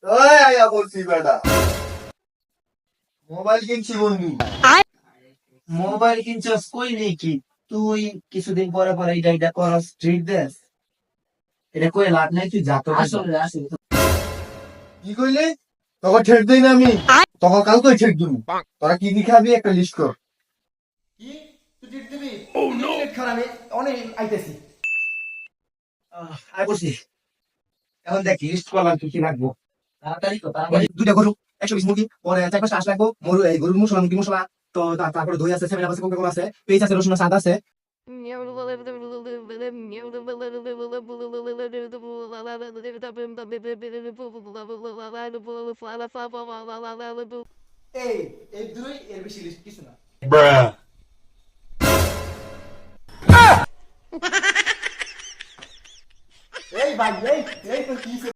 ওই আয়া বলছি বেটা, মোবাইল কিনছি বন্ধু। মোবাইল কিনছস কই নেই কি তুই? কিছুদিন পরে পরে এটা করস ট্রিট দেস, এটা কই লাভ নাই, তুই যা তো আসলে আসলে কি কইলে? তখন ঠেক দেই না আমি, তখন কালকে ঠেক দিব। তোরা কি কি খাবি একটা লিস্ট কর। কি তুই টিট দিবি? মিনিট খারাপ অনেক আইতেছি। আয় বসি। এখন দেখ লিস্ট করলাম কি কি রাখবো। তাড়াতাড়ি তো তাড়াতাড়ি। দুইটা গরু, 120 মুরগি, পরে 4-5 হাঁস লাগবো, এই গরুর মশলা, মুরগি মশলা, তো তারপরে দই আছে, সেভেন আছে, কোকা কোলা আছে, পেঁয়াজ আছে, রসুন আছে, আদা আছে। এই এই দুই এর বেশি লিস্ট কিছু না। এই ভাই এই এই তো কি